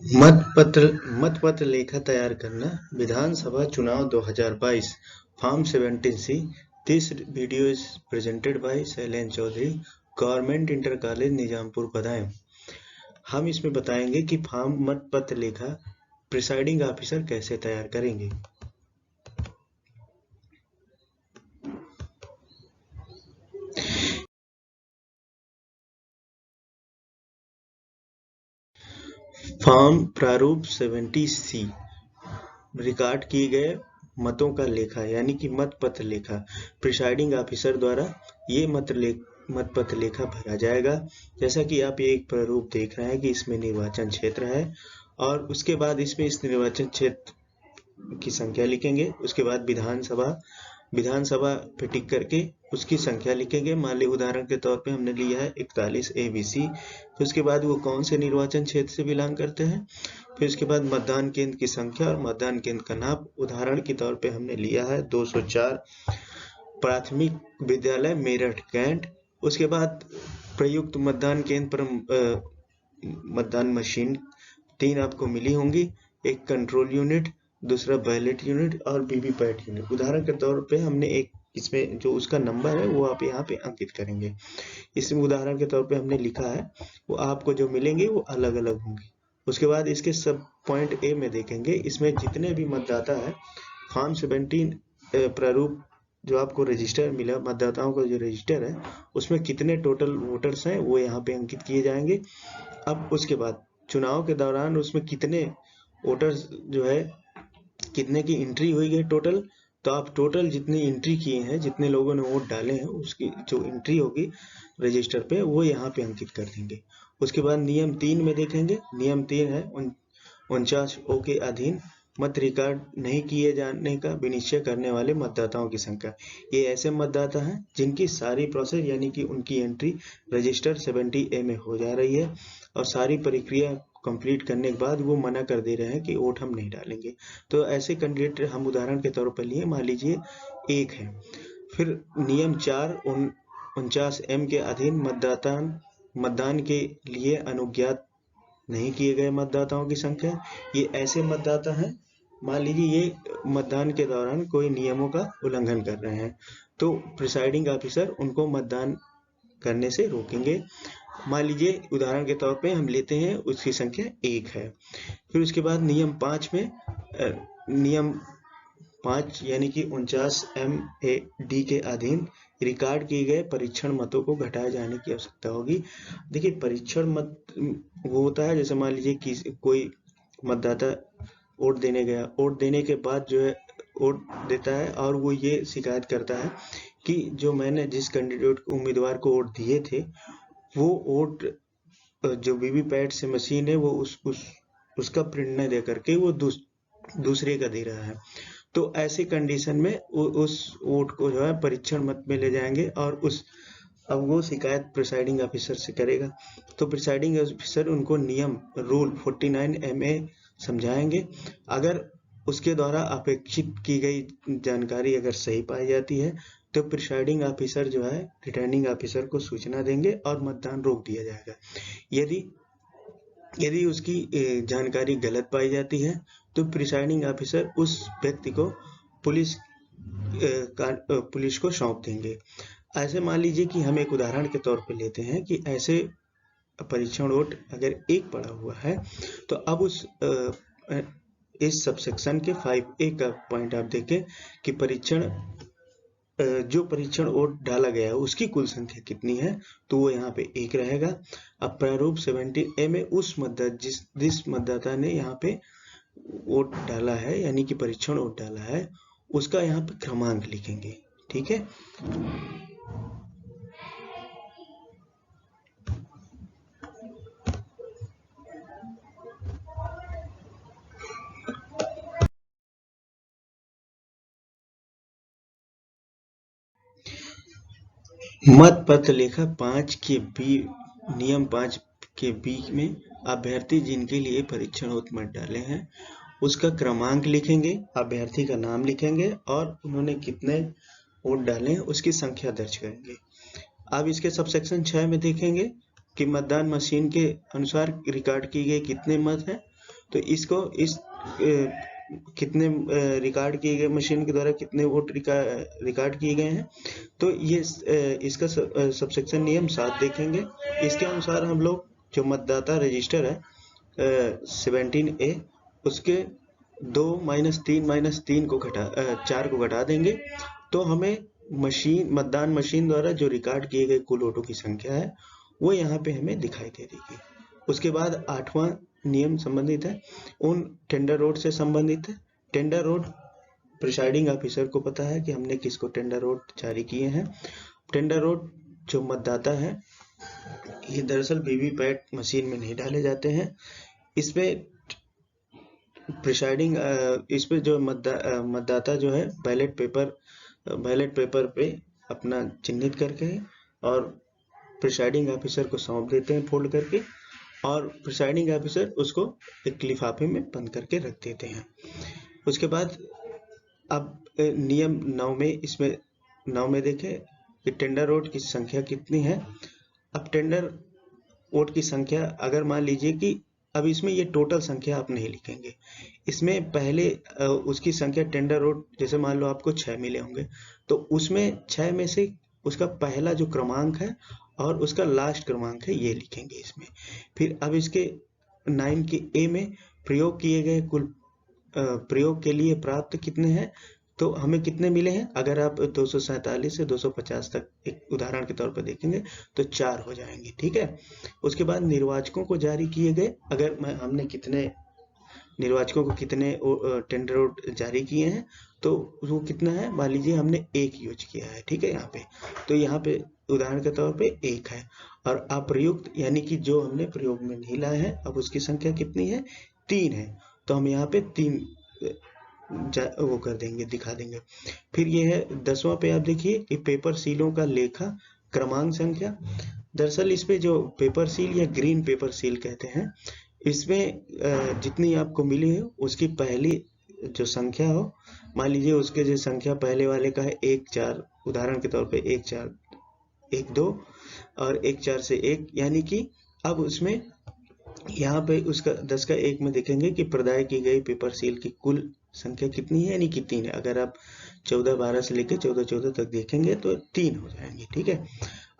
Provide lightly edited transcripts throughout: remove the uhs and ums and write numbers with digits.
मतपत्र लेखा तैयार करना विधानसभा चुनाव 2022 form 17C। This video is presented by Shailendra Chaudhary, government inter college Nizampur Badaun. हम इसमें बताएंगे कि फॉर्म मतपत्र लेखा प्रिसाइडिंग ऑफिसर कैसे तैयार करेंगे। फॉर्म प्रारूप 70C रिकॉर्ड किए गए मतों का लेखा यानी कि मतपत्र लेखा प्रिसाइडिंग ऑफिसर द्वारा ये मतपत्र लेखा भरा जाएगा। जैसा कि आप ये एक प्रारूप देख रहे हैं कि इसमें निर्वाचन क्षेत्र है और उसके बाद इसमें इस निर्वाचन क्षेत्र की संख्या लिखेंगे। उसके बाद विधानसभा पे टिक करके उसकी संख्या लिखेंगे। मान ली उदाहरण के तौर पे हमने लिया है 41 ABC। फिर उसके बाद वो कौन से निर्वाचन क्षेत्र से बिलोंग करते हैं। फिर उसके बाद मतदान केंद्र की संख्या और मतदान केंद्र का नाम। उदाहरण के तौर पे हमने लिया है 204 प्राथमिक विद्यालय मेरठ कैंट। उसके बाद प्रयुक्त मतदान केंद्र पर मतदान मशीन 3 आपको मिली होंगी, एक कंट्रोल यूनिट, दूसरा बैलेट यूनिट और वीवीपैट यूनिट। उदाहरण के तौर पे हमने एक इसमें जो उसका नंबर है वो आप यहाँ पे अंकित करेंगे। इसमें उदाहरण के तौर पे हमने लिखा है वो आपको जो मिलेंगे वो अलग अलग होंगे। उसके बाद इसके सब पॉइंट ए में देखेंगे, इसमें जितने भी मतदाता है फॉर्म 17 प्रारूप जो आपको रजिस्टर मिला, मतदाताओं का जो रजिस्टर है उसमें कितने टोटल वोटर्स हैं वो यहाँ पे अंकित किए जाएंगे। अब उसके बाद चुनाव के दौरान उसमें कितने वोटर्स जो है कितने की एंट्री हुई है टोटल, तो आप टोटल जितनी एंट्री किए हैं, जितने लोगों ने वोट डाले हैं, उसकी जो एंट्री होगी रजिस्टर पे वो यहाँ पे अंकित कर देंगे। उसके बाद नियम 3 में देखेंगे। नियम 3 है 49 के अधीन मत रिकॉर्ड नहीं किए जाने का विनिश्चय करने वाले मतदाताओं की संख्या। ये ऐसे मतदाता हैं जिनकी सारी प्रोसेस यानी कि उनकी एंट्री रजिस्टर 70A में हो जा रही है और सारी प्रक्रिया कंप्लीट करने के बाद वो मना कर दे रहे हैं कि वोट हम नहीं डालेंगे। तो ऐसे कैंडिडेट हम उदाहरण के तौर पर लिए, मान लीजिए एक है। फिर नियम 4 49M के अधीन मतदान के लिए अनुज्ञात नहीं किए गए मतदाताओं की संख्या। ये ऐसे मतदाता हैं, मान लीजिए ये मतदान के दौरान कोई नियमों का उल्लंघन कर रहे हैं तो प्रिसाइडिंग ऑफिसर उनको मतदान करने से रोकेंगे। मान लीजिए उदाहरण के तौर पे हम लेते हैं उसकी संख्या 1 है। फिर उसके बाद नियम 5 में नियम 5 यानी कि 49MAD के अधीन रिकॉर्ड किए गए परीक्षण मतों को घटाए जाने की आवश्यकता होगी। देखिए परीक्षण मत वो होता है जैसे मान लीजिए कोई मतदाता वोट देने गया, वोट देने के बाद जो है वोट देता है और वो ये शिकायत करता है कि जो मैंने जिस कैंडिडेट उम्मीदवार को वोट दिए थे वो वोट जो वीवीपैट से मशीन है वो उसका प्रिंट न दे करके वो दूसरे का दे रहा है। तो ऐसे कंडीशन में उस वोट को जो है परीक्षण मत में ले जाएंगे और अब वो शिकायत प्रिसाइडिंग ऑफिसर से करेगा। तो प्रिसाइडिंग ऑफिसर उनको नियम रूल 49MA समझाएंगे। अगर उसके द्वारा अपेक्षित की गई जानकारी अगर सही पाई जाती है तो प्रिसाइडिंग ऑफिसर जो है रिटर्निंग ऑफिसर को सूचना देंगे और मतदान रोक दिया जाएगा। यदि उसकी जानकारी गलत पाई जाती है तो प्रिसाइडिंग ऑफिसर उस व्यक्ति को पुलिस को सौंप देंगे। ऐसे मान लीजिए कि हम एक उदाहरण के तौर पे लेते हैं कि ऐसे परीक्षण वोट अगर एक पड़ा हुआ है तो अब इस सबसेक्शन के 5A का पॉइंट आप देखें कि जो परीक्षण वोट डाला गया है उसकी कुल संख्या कितनी है, तो वो यहाँ पे 1 रहेगा। अब प्रारूप 70A में जिस मतदाता ने यहाँ पे वोट डाला है यानी कि परीक्षण वोट डाला है उसका यहाँ पे क्रमांक लिखेंगे। ठीक है। मतपत्र लेखा नियम 5 के बी में अभ्यर्थी जिनके लिए परीक्षण वोट मत डाले हैं उसका क्रमांक लिखेंगे, अभ्यर्थी का नाम लिखेंगे और उन्होंने कितने वोट डाले हैं उसकी संख्या दर्ज करेंगे। अब इसके सबसेक्शन 6 में देखेंगे कि मतदान मशीन के अनुसार रिकॉर्ड किए गए कितने मत हैं तो इसको इस कितने रिकॉर्ड किए गए मशीन के द्वारा कितने वोट रिकॉर्ड किए गए हैं, तो ये इसका सबसेक्शन नियम 7 देखेंगे। इसके अनुसार हम लोग जो मतदाता रजिस्टर है 17A उसके 2 - 3 को 4 को घटा देंगे, तो हमें मतदान मशीन द्वारा जो रिकॉर्ड किए गए कुल वोटों की संख्या है वो यहाँ पे हमें दिखाई दे देगी। उसके बाद 8वां नियम संबंधित है उन टेंडर रोड से संबंधित है। टेंडर रोड प्रिसाइडिंग ऑफिसर को पता है कि हमने किसको टेंडर रोड जारी किए हैं। टेंडर रोड जो मतदाता है ये दरअसल वीवीपैट मशीन में नहीं डाले जाते हैं। इसमें प्रिसाइडिंग इसमें जो मतदाता जो है बैलेट पेपर पे अपना चिन्हित करके और प्रिसाइडिंग ऑफिसर को सौंप देते हैं फोल्ड करके, और प्रिसाइडिंग ऑफिसर उसको एक लिफाफे में बंद करके रख देते हैं। उसके बाद अब नियम 9 में देखें कि टेंडर वोट की संख्या कितनी है। अब टेंडर वोट की संख्या अगर मान लीजिए कि अब इसमें ये टोटल संख्या आप नहीं लिखेंगे, इसमें पहले उसकी संख्या टेंडर वोट जैसे मान लो आपको 6 मिले होंगे, तो उसमें 6 में से उसका पहला जो क्रमांक है और उसका लास्ट क्रमांक है ये लिखेंगे इसमें। फिर अब इसके 9 के ए में प्रयोग किए गए कुल प्रयोग के लिए प्राप्त कितने हैं, तो हमें कितने मिले हैं। अगर आप 247 से 250 तक एक उदाहरण के तौर पर देखेंगे तो 4 हो जाएंगे, ठीक है। उसके बाद निर्वाचकों को जारी किए गए, अगर हमने कितने निर्वाचकों को कितने टेंडर वोट जारी किए हैं तो वो कितना है, मान लीजिए हमने 1 यूज किया है, ठीक है। यहाँ पे तो यहाँ पे उदाहरण के तौर पे 1 है, और अप्रयुक्त यानी कि जो हमने प्रयोग में नहीं लाए हैं अब उसकी संख्या कितनी है, 3 है, तो हम यहाँ पे 3 वो कर देंगे, दिखा देंगे। फिर ये है 10वां पे आप देखिए कि पेपर सीलों का लेखा क्रमांक संख्या। दरअसल इस पे जो पेपर सील या ग्रीन पेपर सील कहते हैं, इसमें जितनी आपको मिली है उसकी पहली जो संख्या हो, मान लीजिए उसके जो संख्या पहले वाले का है 1 4, उदाहरण के तौर पे 1 4 1 2 और 1 4 से 1, यानी कि अब उसमें यहाँ पे उसका 10 का 1 में देखेंगे कि प्रदाय की गई पेपर सील की कुल संख्या कितनी है, यानी कि 3 है। अगर आप 14 12 से लेकर 14 14 तक देखेंगे तो 3 हो जाएंगे, ठीक है।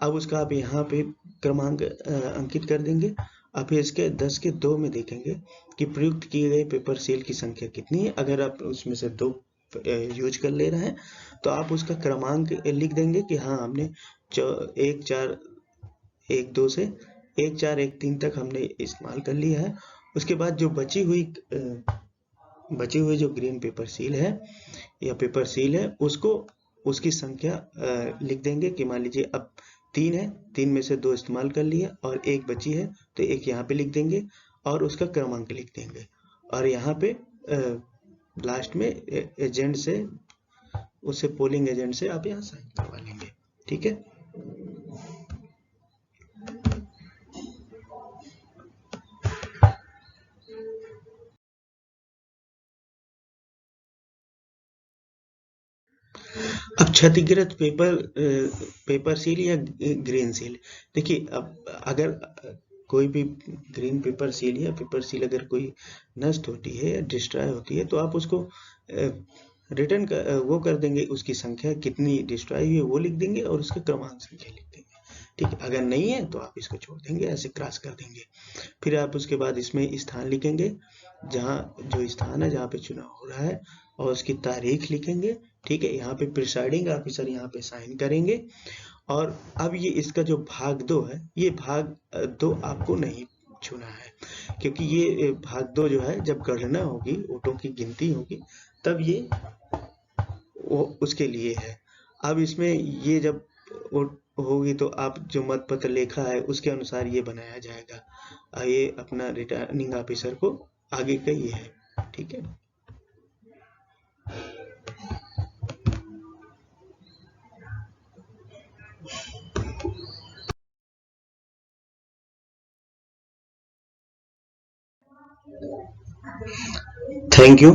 अब उसका आप यहाँ पे क्रमांक अंकित कर देंगे। अब इसके 10 के 2 में देखेंगे कि प्रयुक्त किए गए पेपर सील की संख्या कितनी है। अगर आप उसमें से 2 यूज कर ले रहे हैं तो आप उसका क्रमांक लिख देंगे कि हाँ हमने 1 4 1 2 से 1 4 1 3 तक हमने इस्तेमाल कर लिया है। उसके बाद जो बची हुई जो ग्रीन पेपर सील है या पेपर सील है उसको उसकी संख्या लिख देंगे कि मान लीजिए अब 3 है, 3 में से 2 इस्तेमाल कर लिया और 1 बची है तो 1 यहाँ पे लिख देंगे और उसका क्रमांक लिख देंगे, और यहाँ पे लास्ट में एजेंट से उससे पोलिंग एजेंट से आप यहाँ साइन करवा लेंगे, ठीक है। अब क्षतिग्रस्त पेपर सील या ग्रीन सील, देखिए अब अगर कोई भी ग्रीन पेपर सील या पेपर सील अगर कोई नष्ट होती है या डिस्ट्रॉय होती है तो आप उसको रिटर्न वो कर देंगे, उसकी संख्या कितनी डिस्ट्रॉय हुई है वो लिख देंगे और उसका क्रमांक संख्या लिख देंगे, ठीक है। अगर नहीं है तो आप इसको छोड़ देंगे, ऐसे क्रॉस कर देंगे। फिर आप उसके बाद इसमें स्थान लिखेंगे, जहाँ जो स्थान है जहाँ पे चुनाव हो रहा है और उसकी तारीख लिखेंगे, ठीक है। यहाँ पे प्रिसाइडिंग ऑफिसर यहाँ पे साइन करेंगे। और अब ये इसका जो भाग 2 है, ये भाग 2 आपको नहीं छूना है, क्योंकि ये भाग 2 जो है जब गणना होगी, वोटों की गिनती होगी, तब ये वो उसके लिए है। अब इसमें ये जब होगी तो आप जो मतपत्र लेखा है उसके अनुसार ये बनाया जाएगा। ये अपना रिटर्निंग ऑफिसर को आगे का ये है, ठीक है। Thank you.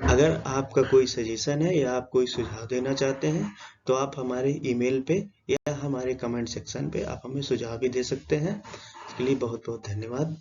अगर आपका कोई सजेशन है या आप कोई सुझाव देना चाहते हैं तो आप हमारे ईमेल पे या हमारे कमेंट सेक्शन पे आप हमें सुझाव भी दे सकते हैं। इसके लिए बहुत बहुत धन्यवाद।